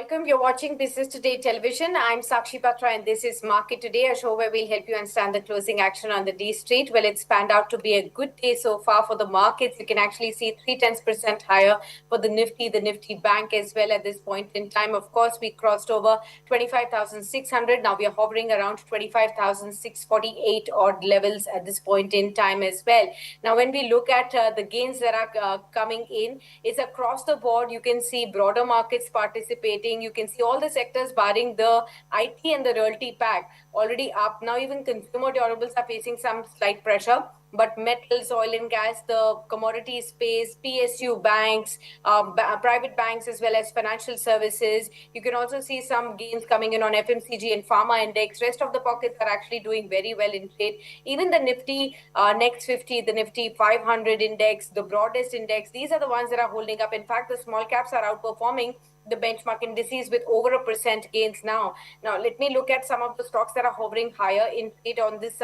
welcome. You're watching Business Today Television. I'm Sakshi Batra and this is Market Today, a show where we'll help you understand the closing action on the D Street. Well, it's panned out to be a good day so far for the markets. You can actually see 0.3% higher for the Nifty Bank as well at this point in time. Of course, we crossed over 25,600. Now we are hovering around 25,648 odd levels at this point in time as well. Now, when we look at the gains that are coming in, it's across the board. You can see broader markets participating. You can see all the sectors barring the IT and the realty pack already up. Now even consumer durables are facing some slight pressure, but metals, oil and gas, the commodity space, PSU banks, private banks as well as financial services. You can also see some gains coming in on FMCG and pharma index. Rest of the pockets are actually doing very well in trade. Even the Nifty Next 50, the Nifty 500 index, the broadest index, these are the ones that are holding up. In fact, the small caps are outperforming the benchmark indices with over 1% gains now. Now, let me look at some of the stocks that are hovering higher in trade on this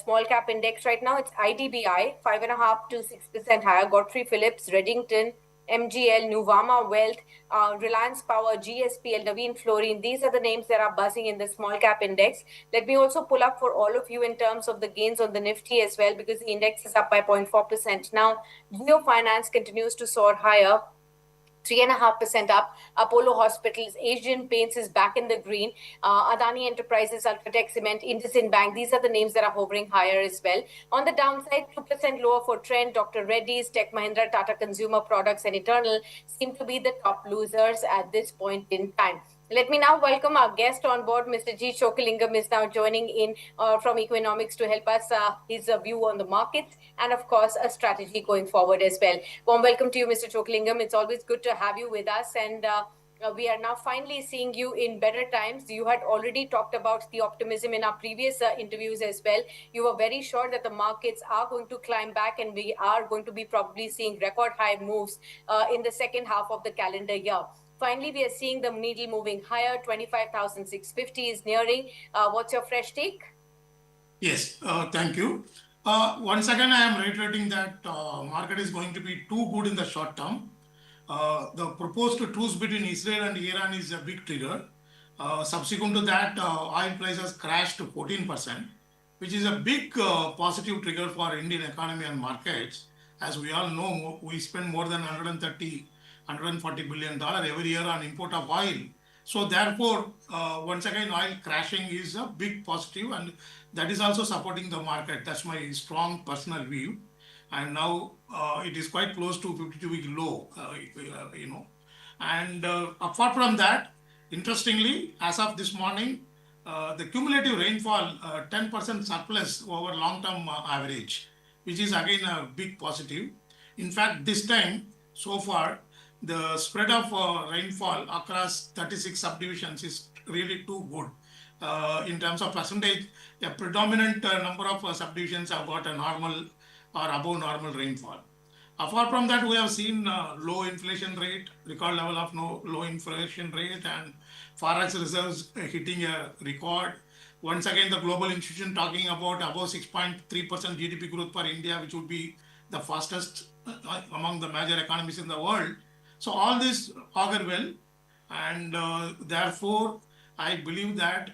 small cap index right now. It's IDBI, 5.5 to 6% higher. Godfrey Phillips, Reddington, MGL, Nuvama Wealth, Reliance Power, GSPL, Naveen Fluorine. These are the names that are buzzing in the small cap index. Let me also pull up for all of you in terms of the gains on the Nifty as well, because the index is up by 0.4%. Now, Jio Finance continues to soar higher. 3.5% up. Apollo Hospitals, Asian Paints is back in the green. Adani Enterprises, Ultratech Cement, IndusInd Bank. These are the names that are hovering higher as well. On the downside, 2% lower for Trent, Dr. Reddy's, Tech Mahindra, Tata Consumer Products, and Eternal seem to be the top losers at this point in time. Let me now welcome our guest on board. Mr. G. Chokkalingam is now joining in from Equinomics to help us his view on the markets and, of course, a strategy going forward as well. Warm welcome to you, Mr. Chokkalingam. It's always good to have you with us, and we are now finally seeing you in better times. You had already talked about the optimism in our previous interviews as well. You were very sure that the markets are going to climb back and we are going to be probably seeing record high moves in the second half of the calendar year. Finally, we are seeing the needle moving higher. 25,650 is nearing. What's your fresh take? Yes, thank you. Once again, I am reiterating that market is going to be too good in the short term. The proposed truce between Israel and Iran is a big trigger. Subsequent to that, oil prices crashed to 14%, which is a big positive trigger for Indian economy and markets. As we all know, we spend more than $140 billion every year on import of oil. So therefore, once again, oil crashing is a big positive, and that is also supporting the market. That's my strong personal view. And now it is quite close to 52-week low, And apart from that, interestingly, as of this morning, the cumulative rainfall, 10% surplus over long-term average, which is again a big positive. In fact, this time, so far, the spread of rainfall across 36 subdivisions is really too good. In terms of percentage, a predominant number of subdivisions have got a normal or above normal rainfall. Apart from that, we have seen low inflation rate, record level of low inflation rate, and forex reserves hitting a record. Once again, the global institution talking about above 6.3% GDP growth for India, which would be the fastest among the major economies in the world. So all this augur well, and therefore I believe that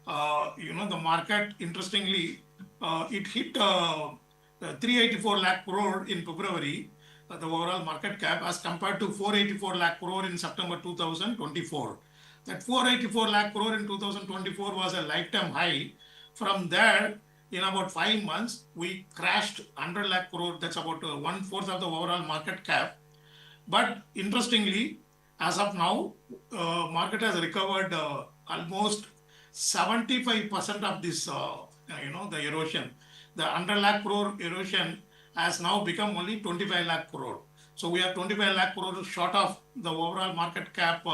the market, interestingly, it hit 384 lakh crore in February, the overall market cap, as compared to 484 lakh crore in September 2024. That 484 lakh crore in 2024 was a lifetime high. From there, in about 5 months, we crashed 100 lakh crore. That's about 1/4 of the overall market cap. But interestingly, as of now, market has recovered almost 75% of this, the erosion. The 100 lakh crore erosion has now become only 25 lakh crore. So we are 25 lakh crore short of the overall market cap,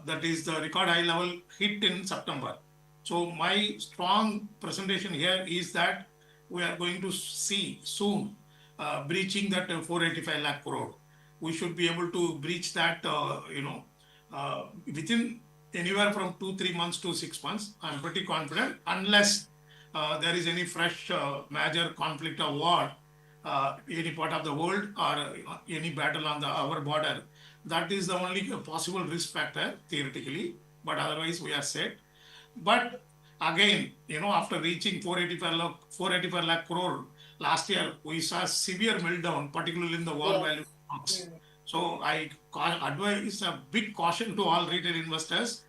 that is the record high level hit in September. So my strong presentation here is that we are going to see soon breaching that 485 lakh crore. We should be able to breach that, within anywhere from 2-3 months to 6 months. I'm pretty confident, unless there is any fresh major conflict or war, any part of the world, or any battle on our border. That is the only possible risk factor theoretically, but otherwise we are set. But again, after reaching 485 lakh crore last year, we saw severe meltdown, particularly in the war Yes. value stocks. Mm. So I advise a big caution to all retail investors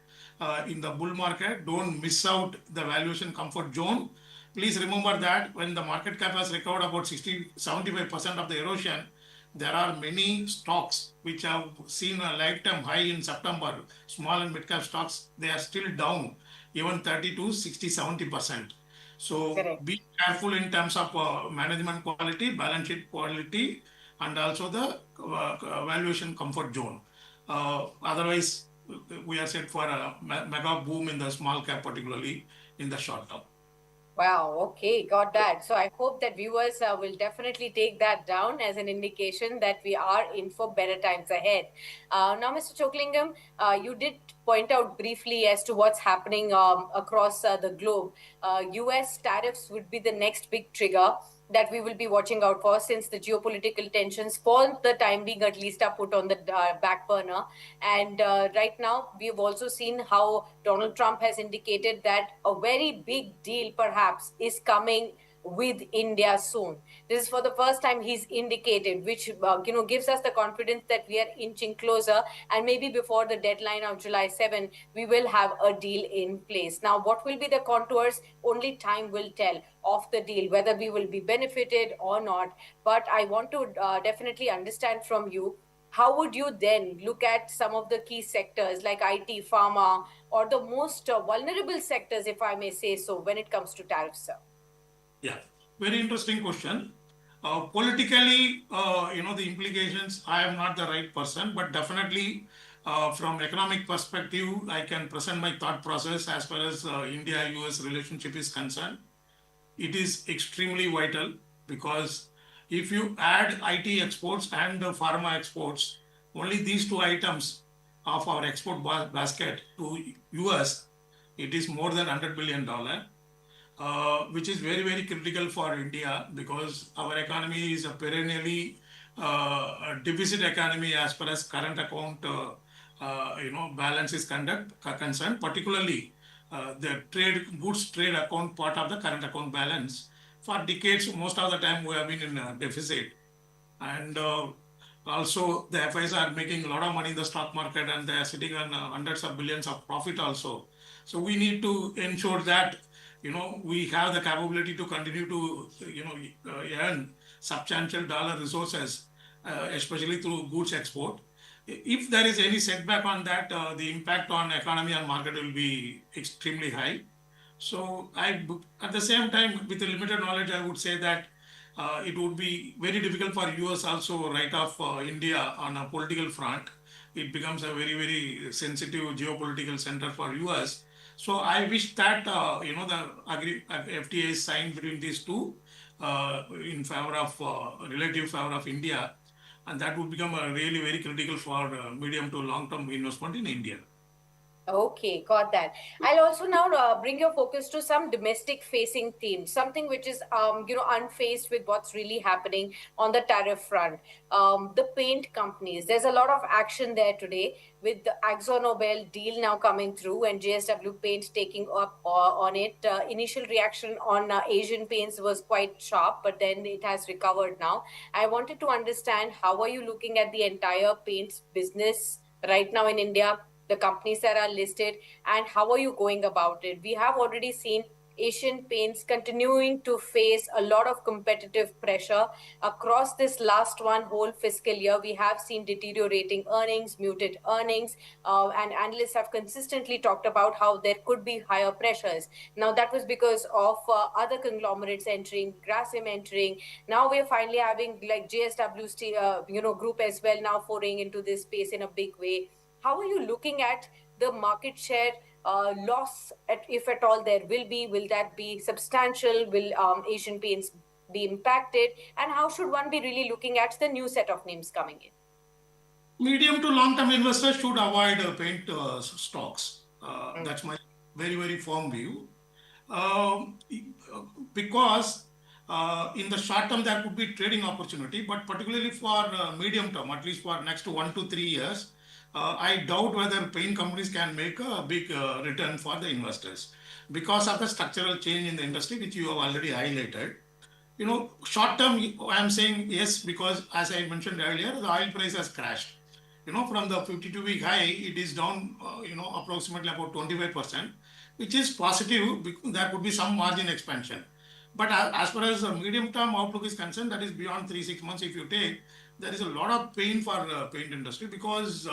in the bull market. Don't miss out the valuation comfort zone. Please remember that when the market cap has recovered about 75% of the erosion, there are many stocks which have seen a lifetime high in September. Small and mid cap stocks, they are still down even 30 to 60, 70%. So Correct. be careful in terms of management quality, balance sheet quality, and also the valuation comfort zone. Otherwise, we are set for a mega boom in the small cap, particularly in the short term. Wow, okay, got that. So I hope that viewers will definitely take that down as an indication that we are in for better times ahead. Now, Mr. Chokkalingam, you did point out briefly as to what's happening across the globe. US tariffs would be the next big trigger that we will be watching out for, since the geopolitical tensions, for the time being at least, are put on the back burner. And right now, we have also seen how Donald Trump has indicated that a very big deal perhaps is coming with India soon. This is for the first time he's indicated, which gives us the confidence that we are inching closer, and maybe before the deadline of July 7, we will have a deal in place. Now, what will be the contours? Only time will tell of the deal, whether we will be benefited or not. But I want to definitely understand from you, how would you then look at some of the key sectors like IT, pharma, or the most vulnerable sectors, if I may say so, when it comes to tariffs, sir? Yeah, very interesting question. Politically, the implications, I am not the right person, but definitely from economic perspective, I can present my thought process as far as India-US relationship is concerned. It is extremely vital because if you add IT exports and the pharma exports, only these two items of our export basket to US, it is more than $100 billion, which is very, very critical for India because our economy is a perennially a deficit economy as far as current account balance is concerned, particularly the goods trade account part of the current account balance. For decades, most of the time we have been in a deficit. And also the FIs are making a lot of money in the stock market and they are sitting on hundreds of billions of profit also. So we need to ensure that we have the capability to continue to earn substantial dollar resources, especially through goods export. If there is any setback on that, the impact on economy and market will be extremely high. So at the same time, with the limited knowledge, I would say that it would be very difficult for US also write off India on a political front. It becomes a very, very sensitive geopolitical center for US. So I wish that FTA is signed between these two in favor of relative favor of India, and that would become a really very critical for medium to long term investment in India. Okay, got that. I'll also now bring your focus to some domestic facing themes, something which is, unfaced with what's really happening on the tariff front. The paint companies, there's a lot of action there today with the AkzoNobel deal now coming through and JSW Paint taking up on it. Initial reaction on Asian paints was quite sharp, but then it has recovered now. I wanted to understand, how are you looking at the entire paints business right now in India, the companies that are listed, and how are you going about it? We have already seen Asian Paints continuing to face a lot of competitive pressure across this last one whole fiscal year. We have seen deteriorating earnings, muted earnings, and analysts have consistently talked about how there could be higher pressures. Now, that was because of other conglomerates entering, Grasim entering. Now we're finally having like JSW group as well now foraying into this space in a big way. How are you looking at the market share loss, if at all there will be? Will that be substantial? Will Asian Paints be impacted? And how should one be really looking at the new set of names coming in? Medium to long term investors should avoid paint stocks. Mm. That's my very, very firm view. Um, because in the short term there could be trading opportunity, but particularly for medium term, at least for next 1 to 3 years, I doubt whether paint companies can make a big return for the investors because of the structural change in the industry, which you have already highlighted. Short term, I am saying yes, because as I mentioned earlier, the oil price has crashed. From the 52-week high, it is down, approximately about 25%, which is positive. There could be some margin expansion. But as far as the medium term outlook is concerned, that is beyond 3 6 months. If you take, there is a lot of pain for paint industry because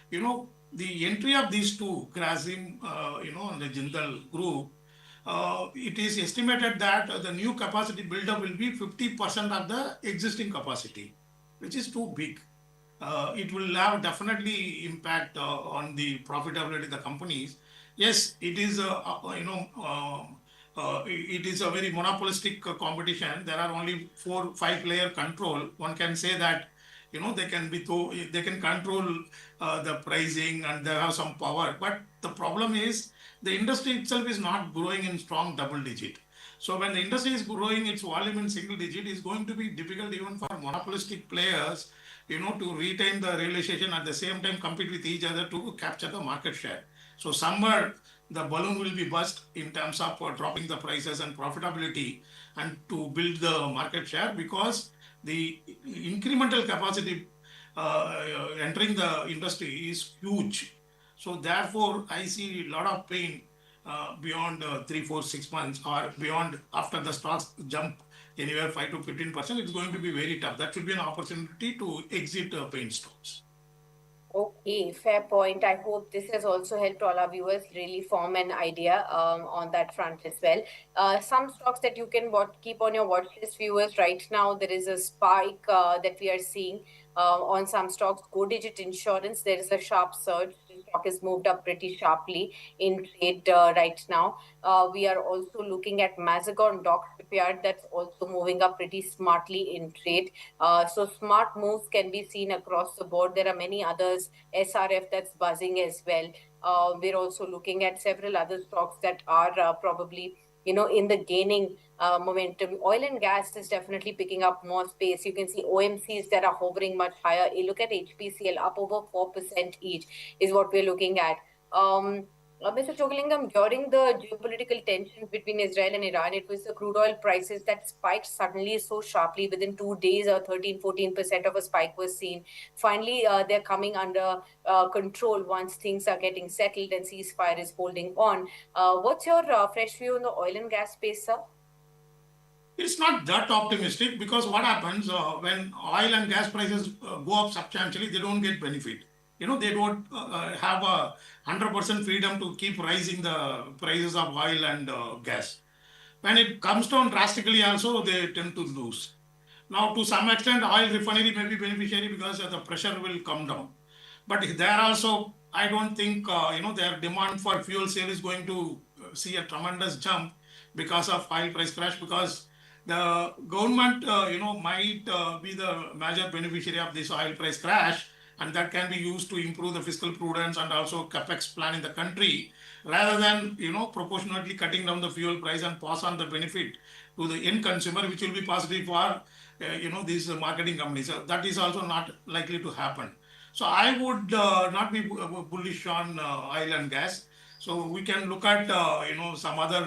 the entry of these two, Grasim, and the Jindal group, it is estimated that the new capacity buildup will be 50% of the existing capacity, which is too big. It will have definitely impact on the profitability of the companies. Yes, it is it is a very monopolistic competition. There are only 4 5 player control. One can say that they can control the pricing and they have some power. But the problem is the industry itself is not growing in strong double digit. So when the industry is growing its volume in single digit, it's going to be difficult even for monopolistic players, to retain the realization at the same time compete with each other to capture the market share. So somewhere the balloon will be burst in terms of dropping the prices and profitability and to build the market share because the incremental capacity entering the industry is huge. So therefore, I see a lot of pain beyond 3 4 6 months or beyond after the stocks jump anywhere 5 to 15%. It's going to be very tough. That should be an opportunity to exit pain stocks. Okay, fair point. I hope this has also helped all our viewers really form an idea on that front as well. Some stocks that you can keep on your watch list, viewers. Right now, there is a spike that we are seeing on some stocks. Go Digit Insurance, there is a sharp surge. The stock has moved up pretty sharply in trade right now. We are also looking at Mazagon Dock Shipyard, that's also moving up pretty smartly in trade. So smart moves can be seen across the board. There are many others, SRF that's buzzing as well. We're also looking at several other stocks that are probably in the gaining momentum. Oil and gas is definitely picking up more space. You can see OMCs that are hovering much higher. You look at HPCL up over 4% each is what we're looking at. Mr. Chokkalingam, during the geopolitical tensions between Israel and Iran, it was the crude oil prices that spiked suddenly so sharply. Within 2 days, a 13-14% of a spike was seen. Finally, they're coming under control once things are getting settled and ceasefire is holding on. What's your fresh view on the oil and gas space, sir? It's not that optimistic because what happens when oil and gas prices go up substantially, they don't get benefit. They don't have a 100% freedom to keep rising the prices of oil and gas. When it comes down drastically, also they tend to lose. Now, to some extent, oil refinery may be beneficiary because the pressure will come down. But there also, I don't think their demand for fuel sale is going to see a tremendous jump because of oil price crash. Because the government, might be the major beneficiary of this oil price crash, and that can be used to improve the fiscal prudence and also capex plan in the country, rather than proportionately cutting down the fuel price and pass on the benefit to the end consumer, which will be positive for these marketing companies. That is also not likely to happen. So I would not be bullish on oil and gas. So we can look at some other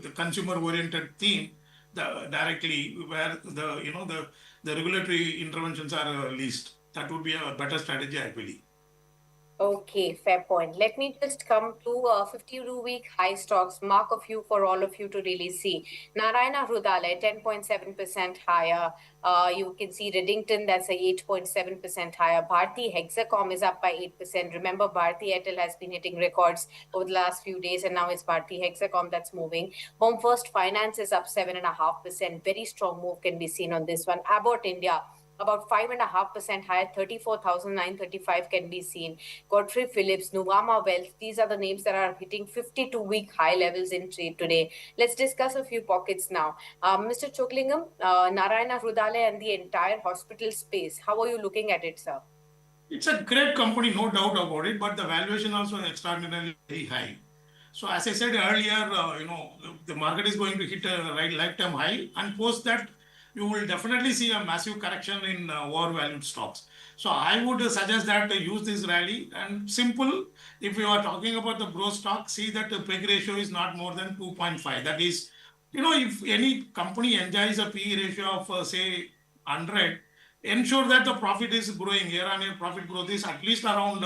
the consumer oriented theme directly where the regulatory interventions are least. That would be a better strategy, I believe. Okay, fair point. Let me just come to 52-week high stocks, mark a few for all of you to really see. Narayana Hrudayalaya, 10.7% higher. You can see Reddington, that's a 8.7% higher. Bharti Hexacom is up by 8%. Remember, Bharti Airtel has been hitting records over the last few days, and now it's Bharti Hexacom that's moving. Home First Finance is up 7.5%. Very strong move can be seen on this one. Abbott India, about 5.5% higher, 34,935 can be seen. Godfrey Phillips, Nuvama Wealth, these are the names that are hitting 52-week high levels in trade today. Let's discuss a few pockets now. Mr. Chokkalingam, Narayana Hrudayalaya and the entire hospital space, how are you looking at it, sir? It's a great company, no doubt about it, but the valuation also extraordinarily very high. So as I said earlier, the market is going to hit a lifetime high, and post that you will definitely see a massive correction in overvalued stocks. So I would suggest that use this rally, and simple. If you are talking about the growth stock, see that the PEG ratio is not more than 2.5. That is, if any company enjoys a PE ratio of say 100, ensure that the profit is growing. Year on year profit growth is at least around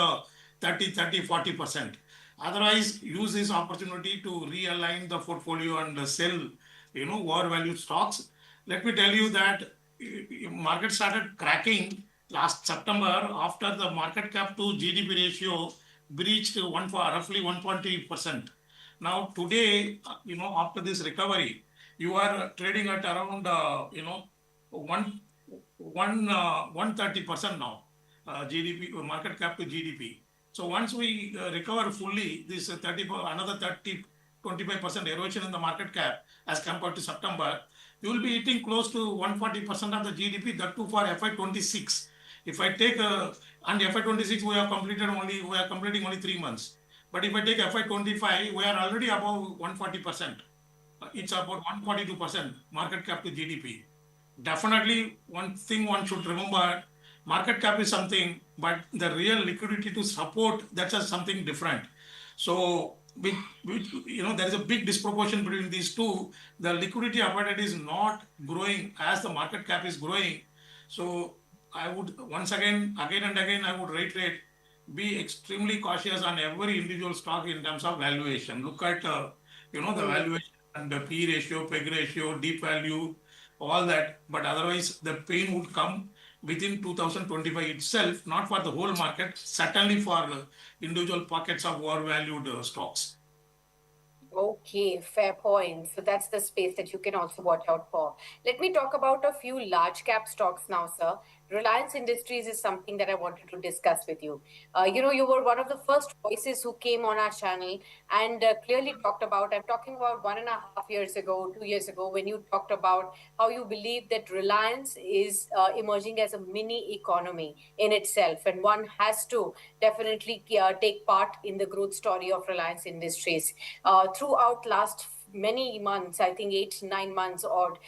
40%. Otherwise, use this opportunity to realign the portfolio and sell, overvalued stocks. Let me tell you that market started cracking last September after the market cap to GDP ratio breached roughly 120%. Now today, after this recovery, you are trading at around one 130% now, GDP market cap to GDP. So once we recover fully, this another 25% erosion in the market cap as compared to September, you will be hitting close to 140% of the GDP. That too for FY26. If I take and FY26, we are completing only 3 months. But if I take FY25, we are already above 140%. It's about 142% market cap to GDP. Definitely, one thing one should remember, market cap is something, but the real liquidity to support, that's something different. So, there is a big disproportion between these two. The liquidity appetite is not growing as the market cap is growing. So, I would once again and again, I would reiterate, be extremely cautious on every individual stock in terms of valuation. Look at, the valuation and the P ratio, PEG ratio, deep value, all that. But otherwise, the pain would come within 2025 itself, not for the whole market, certainly for individual pockets of overvalued stocks. Okay, fair point. So that's the space that you can also watch out for. Let me talk about a few large cap stocks now, sir. Reliance Industries is something that I wanted to discuss with you. You were one of the first voices who came on our channel and clearly talked about, I'm talking about 1.5 years ago, 2 years ago, when you talked about how you believe that Reliance is emerging as a mini economy in itself. And one has to definitely take part in the growth story of Reliance Industries. Throughout last many months, I think 8 9 months odd,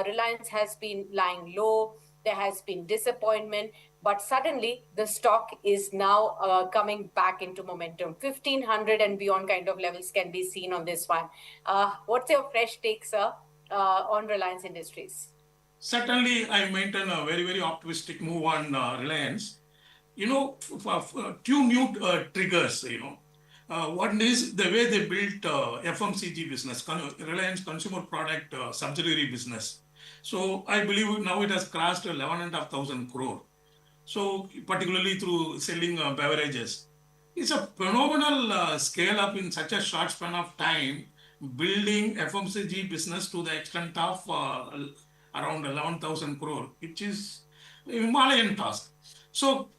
Reliance has been lying low. There has been disappointment, but suddenly the stock is now coming back into momentum. 1500 and beyond kind of levels can be seen on this one. What's your fresh take, sir, on Reliance Industries? Certainly, I maintain a very, very optimistic move on Reliance. Two new triggers. One is the way they built FMCG business, Reliance Consumer Product subsidiary business. So I believe now it has crossed 11,500 crore. So particularly through selling beverages, it's a phenomenal scale up in such a short span of time, building FMCG business to the extent of around 11,000 crore, which is a Himalayan task. So,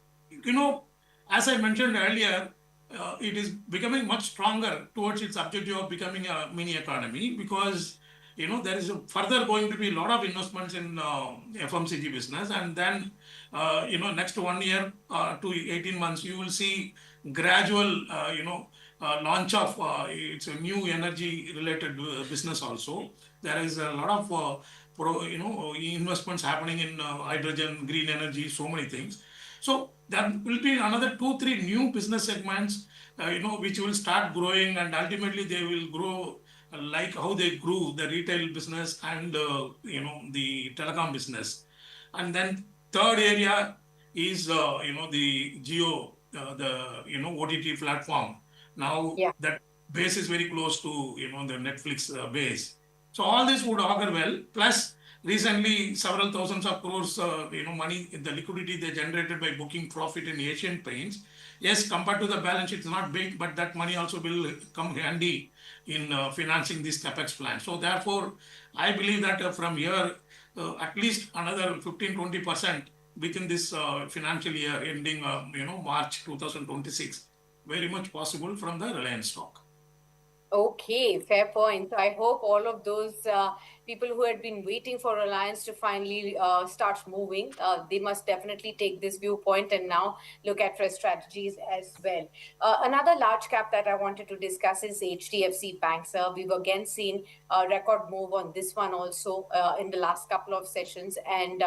as I mentioned earlier, it is becoming much stronger towards its objective of becoming a mini economy, because there is further going to be a lot of investments in FMCG business, and then next 1 year to 18 months you will see gradual launch of it's a new energy related business also. There is a lot of investments happening in hydrogen, green energy, so many things. So there will be another 2 3 new business segments which will start growing, and ultimately they will grow like how they grew the retail business and the telecom business. And then third area is the Jio, the OTT platform. Now Yeah. that base is very close to the Netflix base. So all this would augur well. Plus recently several thousands of crores money, the liquidity they generated by booking profit in Asian Paints. Yes, compared to the balance sheet, it's not big, but that money also will come handy in financing this capex plan. So therefore, I believe that from here, at least another 15-20% within this financial year ending, March 2026, very much possible from the Reliance stock. Okay, fair point. So I hope all of those people who had been waiting for Reliance to finally start moving, they must definitely take this viewpoint and now look at fresh strategies as well. Another large cap that I wanted to discuss is HDFC Bank. We've again seen a record move on this one also in the last couple of sessions. And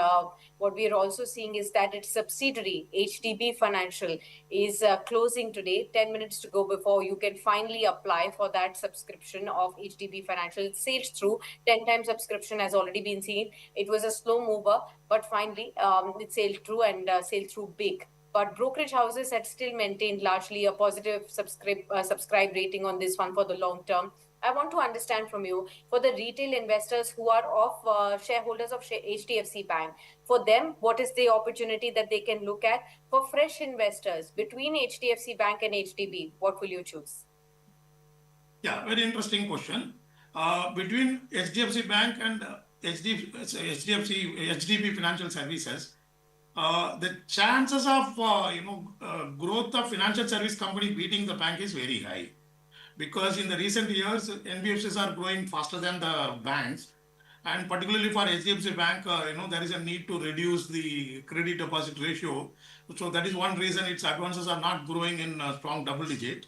what we are also seeing is that its subsidiary, HDB Financial, is closing today, 10 minutes to go before you can finally apply for that subscription of HDB Financial. It sailed through, 10 times subscription has already been seen. It was a slow mover, but finally it sailed through and sailed through big. But brokerage houses had still maintained largely a positive subscribe rating on this one for the long term. I want to understand from you, for the retail investors who are of shareholders of HDFC Bank, for them, what is the opportunity that they can look at? For fresh investors between HDFC Bank and HDB, what will you choose? Yeah, very interesting question. Between HDFC Bank and HDB Financial Services, the chances of growth of financial service company beating the bank is very high, because in the recent years NBFCs are growing faster than the banks, and particularly for HDFC Bank, there is a need to reduce the credit deposit ratio. So that is one reason its advances are not growing in a strong double digit,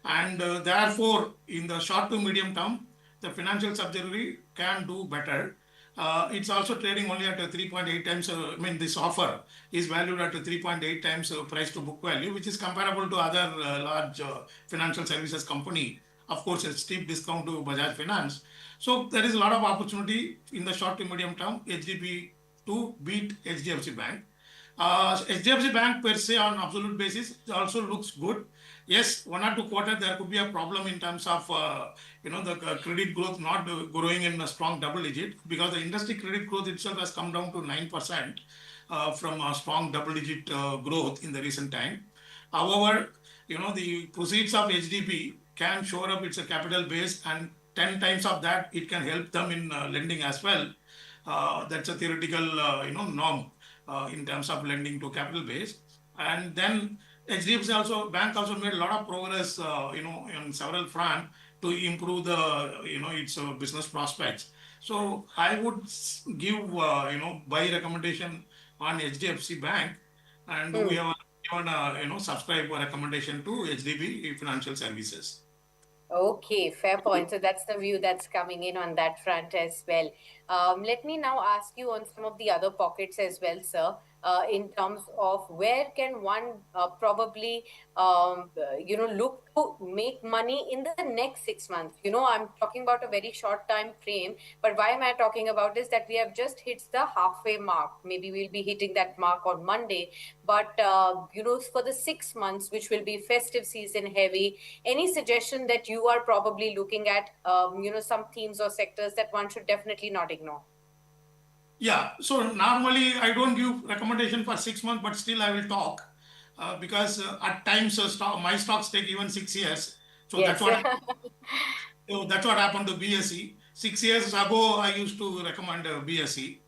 and therefore in the short to medium term the financial subsidiary can do better. It's also trading only at a 3.8 times. I mean, this offer is valued at a 3.8 times price to book value, which is comparable to other large financial services company. Of course, a steep discount to Bajaj Finance. So there is a lot of opportunity in the short to medium term HDB to beat HDFC Bank. HDFC Bank per se on absolute basis also looks good. Yes, 1 or 2 quarters there could be a problem in terms of the credit growth not growing in a strong double digit, because the industry credit growth itself has come down to 9% from a strong double digit growth in the recent time. However, the proceeds of HDB can shore up its capital base, and 10 times of that it can help them in lending as well. That's a theoretical norm in terms of lending to capital base. And then HDFC also bank also made a lot of progress in several front to improve the its business prospects. So I would give buy recommendation on HDFC Bank, and we have given a subscribe recommendation to HDB Financial Services. Okay, fair point. So that's the view that's coming in on that front as well. Let me now ask you on some of the other pockets as well, sir, in terms of where can one probably, look to make money in the next 6 months. I'm talking about a very short time frame, but why am I talking about this? That we have just hit the halfway mark. Maybe we'll be hitting that mark on Monday, but for the 6 months, which will be festive season heavy, any suggestion that you are probably looking at, some themes or sectors that one should definitely not ignore? Yeah, so normally I don't give recommendation for 6 months, but still I will talk because at times my stocks take even 6 years. So Yes. that's what happened to BSE. 6 years ago, I used to recommend BSE,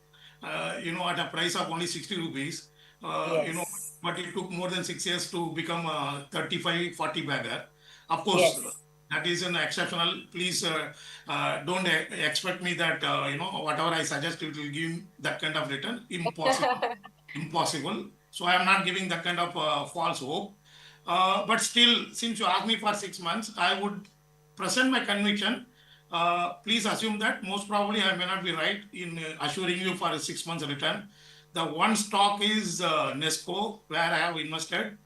at a price of only 60 rupees. Yes. But it took more than 6 years to become a 35, 40 bagger. Of course, Yes. that is an exceptional. Please don't expect me that, whatever I suggest, it will give that kind of return. Impossible. Impossible. So I am not giving that kind of false hope. But still, since you asked me for 6 months, I would present my conviction. Please assume that most probably I may not be right in assuring you for a 6 months return. The one stock is Nesco, where I have invested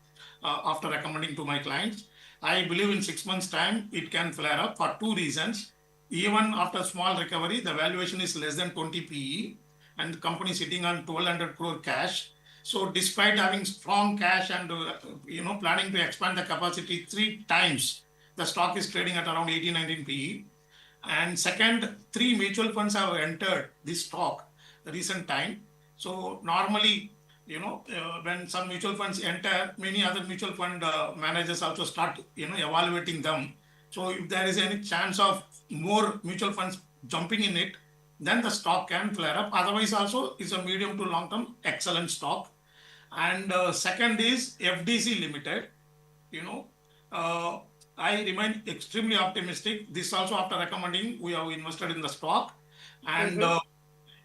after recommending to my clients. I believe in 6 months' time, it can flare up for two reasons. Even after small recovery, the valuation is less than 20 PE, and the company is sitting on 1,200 crore cash. So despite having strong cash and planning to expand the capacity 3 times, the stock is trading at around 18, 19 PE. And second, 3 mutual funds have entered this stock recent time. So normally, when some mutual funds enter, many other mutual fund managers also start, evaluating them. So if there is any chance of more mutual funds jumping in it, then the stock can flare up. Otherwise, also is a medium to long term excellent stock. And second is FDC Limited. You know, uh, I remain extremely optimistic. This also after recommending, we have invested in the stock. And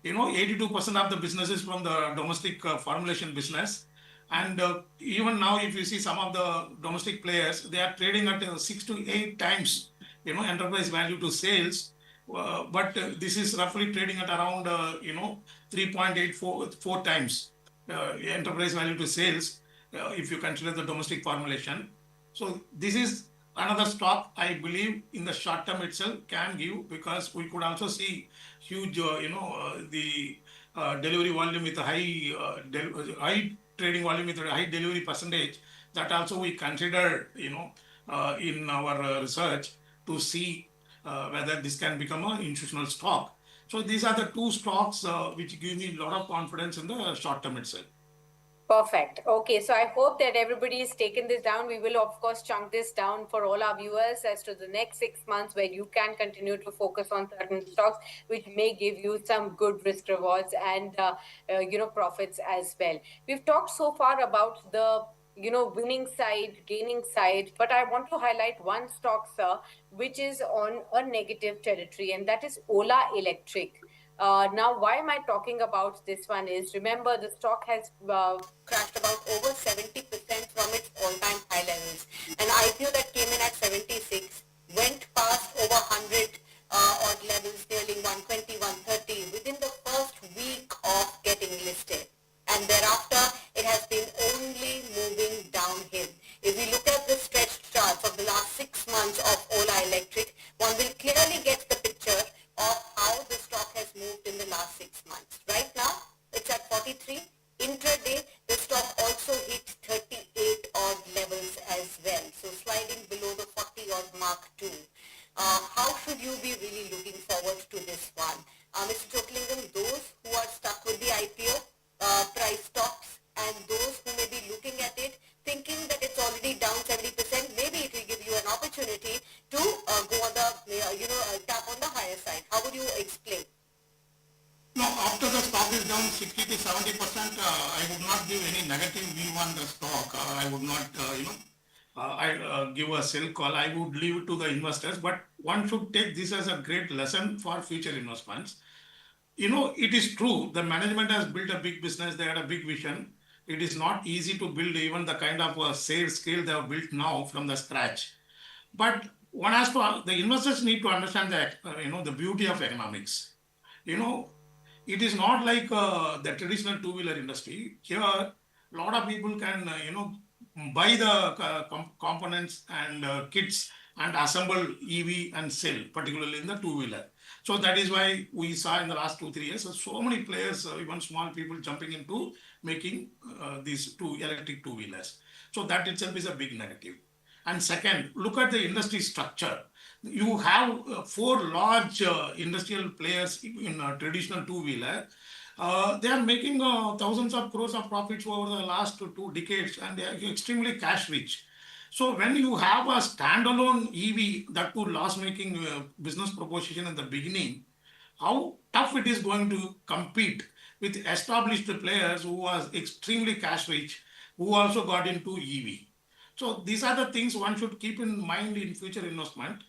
82% of the business is from the domestic formulation business. And even now, if you see some of the domestic players, they are trading at 6 to 8 times, enterprise value to sales. But this is roughly trading at around, 3.84 times enterprise value to sales, if you consider the domestic formulation. So this is another stock I believe in the short term itself can give, because we could also see huge, the delivery volume with a high trading volume with a high delivery percentage. That also we consider, in our research to see whether this can become an institutional stock. So these are the two stocks which give me a lot of confidence in the short term itself. Perfect. Okay, so I hope that everybody has taken this down. We will, of course, chunk this down for all our viewers as to the next 6 months where you can continue to focus on certain stocks, which may give you some good risk rewards and, profits as well. We've talked so far about the winning side, gaining side, but I want to highlight one stock, sir, which is on a negative territory, and that is Ola Electric. Now, why am I talking about this one is, remember, the stock has crashed about over 70% from its all-time high levels. An IPO that came in at 76 went past over 100 odd levels, nearly 120, 130 within the first week of getting listed. And thereafter, it has been only moving downhill. If we look at the stretched charts of the last 6 months of Ola Electric, one will clearly get the picture of how the stock has moved in the last 6 months. Right now, it's at 43. Intraday, the stock also hit 38 odd levels as well. So sliding below the 40 odd mark too. How should you be really looking forward to this one? Mr. Chokkalingam, those who are stuck with the IPO, price stocks, and those who may be looking at it, thinking that it's already down 70%, maybe it will give you an opportunity to go on the, tap on the higher side. How would you explain? No, after the stock is down 60 to 70%, I would not give any negative view on the stock. I would not, give a sell call. I would leave it to the investors. But one should take this as a great lesson for future investments. It is true, the management has built a big business, they had a big vision. It is not easy to build even the kind of sales scale they have built now from the scratch. But one has to, the investors need to understand that, the beauty of economics. You know, it is not like the traditional two-wheeler industry. Here, a lot of people can, buy the components and kits and assemble EV and sell, particularly in the two-wheeler. So that is why we saw in the last 2 3 years so many players, even small people, jumping into making these electric two-wheelers. So that itself is a big negative. And second, look at the industry structure. You have four large industrial players in traditional two-wheeler. They are making thousands of crores of profits over the last 2 decades, and they are extremely cash rich. So when you have a standalone EV, that too loss-making business proposition in the beginning, how tough it is going to compete with established players who are extremely cash rich, who also got into EV. So these are the things one should keep in mind in future investment.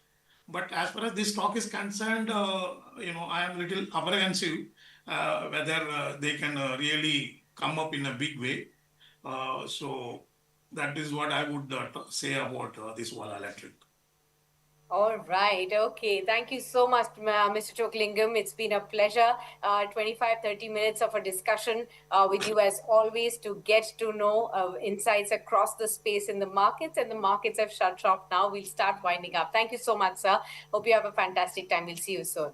But as far as this stock is concerned, I am little apprehensive whether they can really come up in a big way. So that is what I would say about this Ola Electric. All right. Okay. Thank you so much, Mr. Chokkalingam. It's been a pleasure. 25, 30 minutes of a discussion with you as always to get to know insights across the space in the markets, and the markets have shut shop now. We'll start winding up. Thank you so much, sir. Hope you have a fantastic time. We'll see you soon.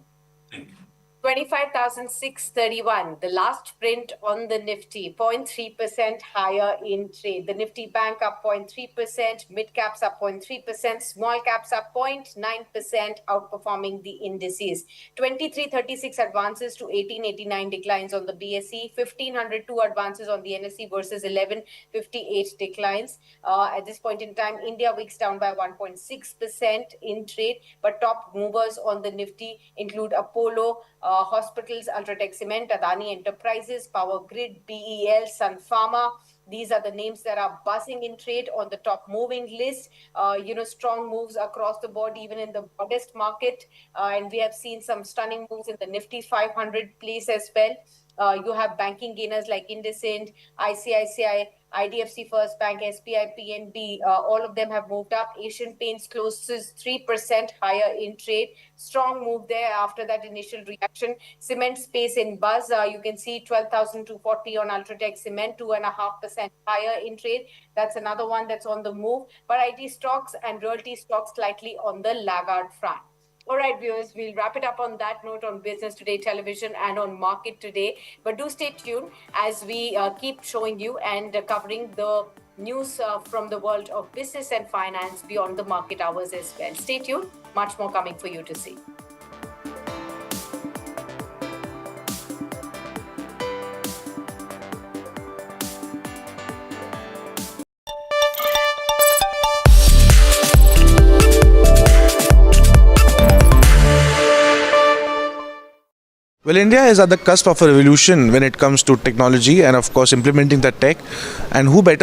Thank you. 25,631, the last print on the Nifty, 0.3% higher in trade. The Nifty Bank up 0.3%, mid caps up 0.3%, small caps up 0.9%, outperforming the indices. 2336 advances to 1889 declines on the BSE, 1502 advances on the NSE versus 1158 declines. At this point in time, India wicks down by 1.6% in trade, but top movers on the Nifty include Apollo, Hospitals, Ultratech Cement, Adani Enterprises, Power Grid, BEL, Sun Pharma. These are the names that are buzzing in trade on the top moving list. Strong moves across the board, even in the modest market. And we have seen some stunning moves in the Nifty 500 place as well. You have banking gainers like IndusInd, ICICI, IDFC First Bank, SBI, PNB, all of them have moved up. Asian Paints closes 3% higher in trade. Strong move there after that initial reaction. Cement space in buzz, you can see 12,240 on Ultratech Cement, 2.5% higher in trade. That's another one that's on the move. But IT stocks and realty stocks slightly on the laggard front. All right, viewers, we'll wrap it up on that note on Business Today Television and on Market Today. But do stay tuned as we keep showing you and covering the news from the world of business and finance beyond the market hours as well. Stay tuned. Much more coming for you to see. Well, India is at the cusp of a revolution when it comes to technology and, of course, implementing that tech. And who better